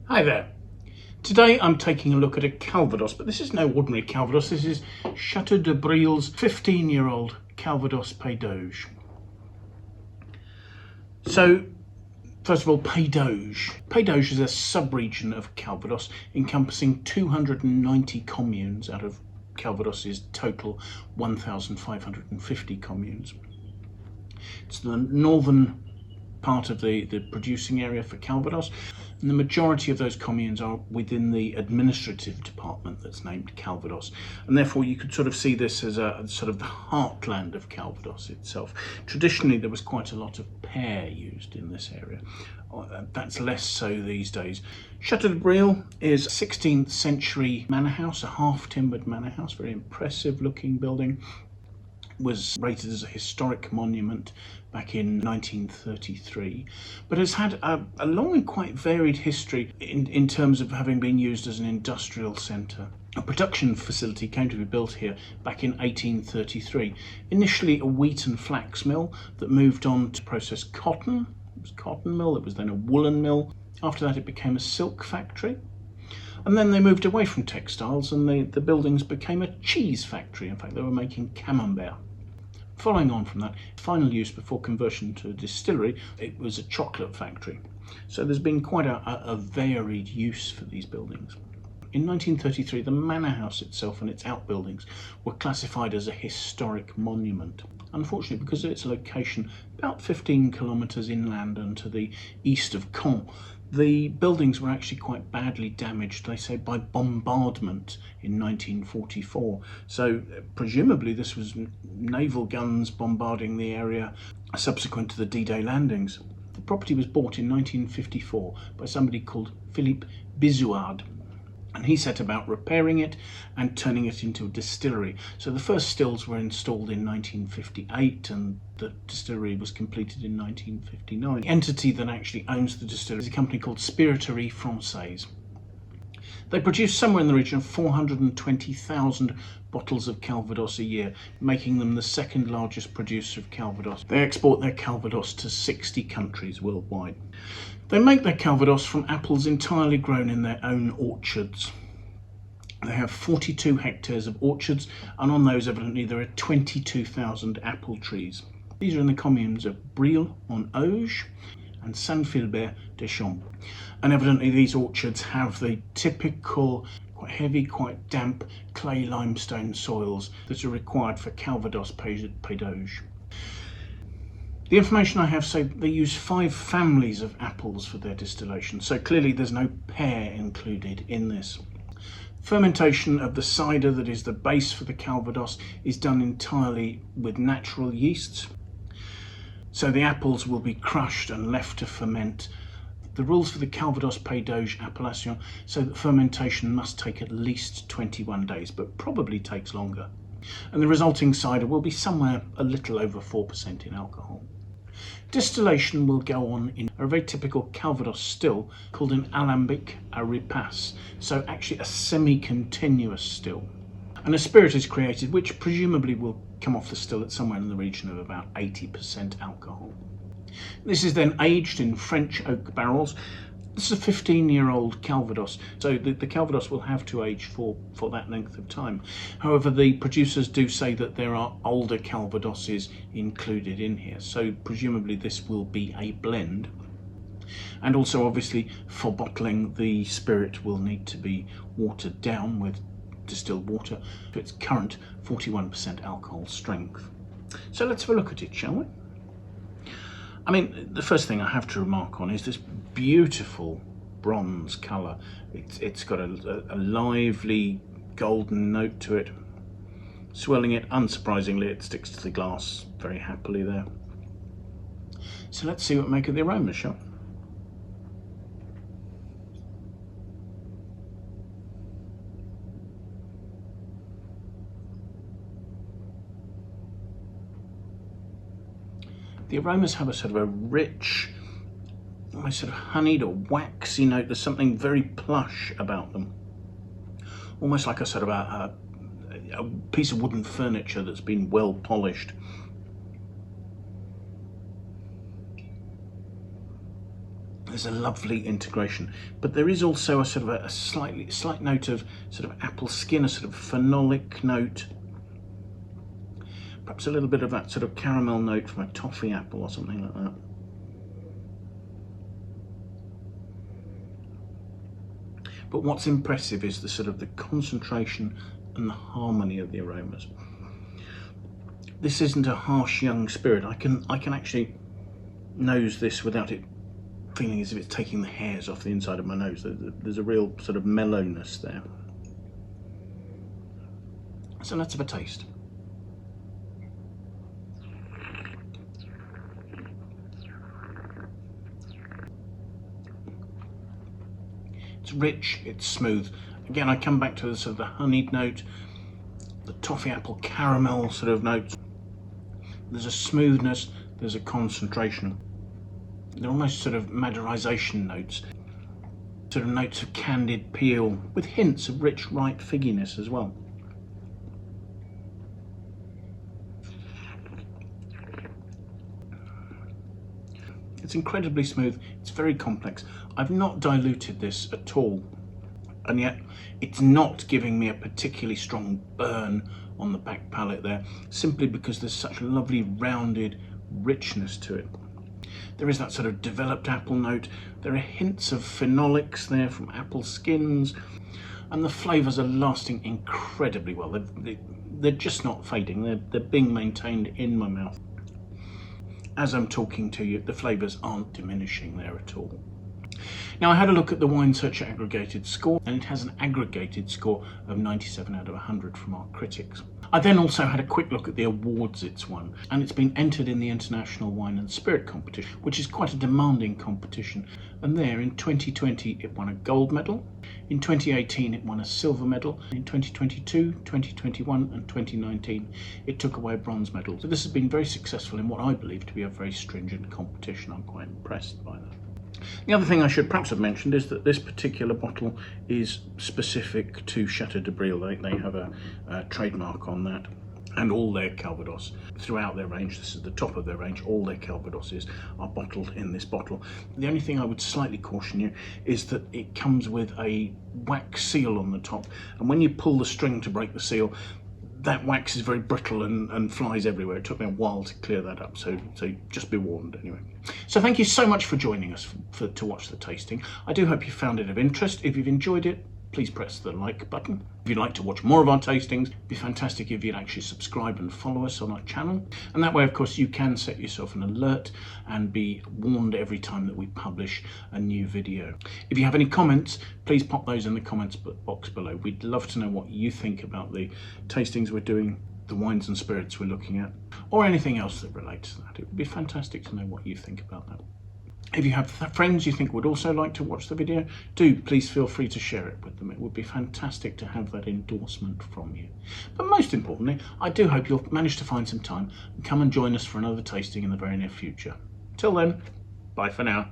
Hi there. Today I'm taking a look at a Calvados, but this is no ordinary Calvados. This is Chateau du Breuil's 15-year-old Calvados Pays. So, first of all, Pays. Pays is a sub-region of Calvados encompassing 290 communes out of Calvados's total 1,550 communes. It's the northern part of the producing area for Calvados, and the majority of those communes are within the administrative department that's named Calvados, and therefore you could sort of see this as a sort of the heartland of Calvados itself. Traditionally there was quite a lot of pear used in this area. That's less so these days. Chateau du Breuil is a 16th century manor house, a half-timbered manor house, very impressive looking building. Was rated as a historic monument back in 1933, but has had a long and quite varied history in terms of having been used as an industrial centre. A production facility came to be built here back in 1833. Initially a wheat and flax mill that moved on to process cotton. It was a cotton mill, it was then a woollen mill. After that it became a silk factory. And then they moved away from textiles and the buildings became a cheese factory. In fact, they were making camembert. Following on from that, final use before conversion to a distillery, it was a chocolate factory. So there's been quite a varied use for these buildings. In 1933, the manor house itself and its outbuildings were classified as a historic monument. Unfortunately, because of its location about 15 kilometres inland and to the east of Caen, the buildings were actually quite badly damaged, they say, by bombardment in 1944. So presumably this was naval guns bombarding the area subsequent to the D-Day landings. The property was bought in 1954 by somebody called Philippe Bizouard, and he set about repairing it and turning it into a distillery. So the first stills were installed in 1958 and the distillery was completed in 1959. The entity that actually owns the distillery is a company called Spiriterie Française. They produce somewhere in the region of 420,000 bottles of Calvados a year, making them the second largest producer of Calvados. They export their Calvados to 60 countries worldwide. They make their Calvados from apples entirely grown in their own orchards. They have 42 hectares of orchards, and on those evidently there are 22,000 apple trees. These are in the communes of Breuil en Auge and Saint-Philbert des Champs. And evidently these orchards have the typical quite heavy, quite damp clay limestone soils that are required for Calvados Pays. The information I have says they use 5 families of apples for their distillation, so clearly there's no pear included in this. Fermentation of the cider that is the base for the Calvados is done entirely with natural yeasts. So the apples will be crushed and left to ferment. The rules for the Calvados Pays appellation say that fermentation must take at least 21 days, but probably takes longer. And the resulting cider will be somewhere a little over 4% in alcohol. Distillation will go on in a very typical Calvados still called an alembic à ripasse, so actually a semi-continuous still. And a spirit is created which presumably will come off the still at somewhere in the region of about 80% alcohol. This is then aged in French oak barrels. This is a 15-year-old Calvados, so the Calvados will have to age for that length of time. However, the producers do say that there are older Calvadoses included in here, so presumably this will be a blend. And also, obviously, for bottling, the spirit will need to be watered down with distilled water to its current 41% alcohol strength. So let's have a look at it, shall we? I mean, the first thing I have to remark on is this beautiful bronze colour. It's got a lively golden note to it. Swirling it, unsurprisingly, it sticks to the glass very happily there. So let's see what we make of the aroma, shall we? The aromas have a sort of a rich, almost sort of honeyed or waxy note. There's something very plush about them. Almost like a sort of a piece of wooden furniture that's been well polished. There's a lovely integration, but there is also a sort of a slight note of sort of apple skin, a sort of phenolic note, perhaps a little bit of that sort of caramel note from a toffee apple or something like that. But what's impressive is the sort of the concentration and the harmony of the aromas. This isn't a harsh young spirit. I can actually nose this without it feeling as if it's taking the hairs off the inside of my nose. There's a real sort of mellowness there. So let's have a taste. It's rich, it's smooth. Again, I come back to the sort of the honeyed note, the toffee apple caramel sort of notes. There's a smoothness, there's a concentration. They're almost sort of maderization notes, sort of notes of candied peel with hints of rich, ripe figginess as well. It's incredibly smooth, it's very complex. I've not diluted this at all, and yet it's not giving me a particularly strong burn on the back palate there, simply because there's such a lovely rounded richness to it. There is that sort of developed apple note. There are hints of phenolics there from apple skins, and the flavours are lasting incredibly well. They're just not fading. They're being maintained in my mouth. As I'm talking to you, the flavours aren't diminishing there at all. Now, I had a look at the Wine Searcher aggregated score, and it has an aggregated score of 97 out of 100 from our critics. I then also had a quick look at the awards it's won, and it's been entered in the International Wine and Spirit Competition, which is quite a demanding competition. And there, in 2020, it won a gold medal. In 2018, it won a silver medal. In 2022, 2021, and 2019, it took away a bronze medal. So this has been very successful in what I believe to be a very stringent competition. I'm quite impressed by that. The other thing I should perhaps have mentioned is that this particular bottle is specific to Chateau du Breuil. They have a trademark on that, and all their Calvados throughout their range, this is the top of their range, all their Calvadoses are bottled in this bottle. The only thing I would slightly caution you is that it comes with a wax seal on the top, and when you pull the string to break the seal, that wax is very brittle and flies everywhere. It took me a while to clear that up, so just be warned anyway. So thank you so much for joining us to watch the tasting. I do hope you found it of interest. If you've enjoyed it, please press the like button. If you'd like to watch more of our tastings, it'd be fantastic if you'd actually subscribe and follow us on our channel. And that way, of course, you can set yourself an alert and be warned every time that we publish a new video. If you have any comments, please pop those in the comments box below. We'd love to know what you think about the tastings we're doing, the wines and spirits we're looking at, or anything else that relates to that. It would be fantastic to know what you think about that. If you have friends you think would also like to watch the video, do please feel free to share it with them. It would be fantastic to have that endorsement from you. But most importantly, I do hope you'll manage to find some time and come and join us for another tasting in the very near future. Till then, bye for now.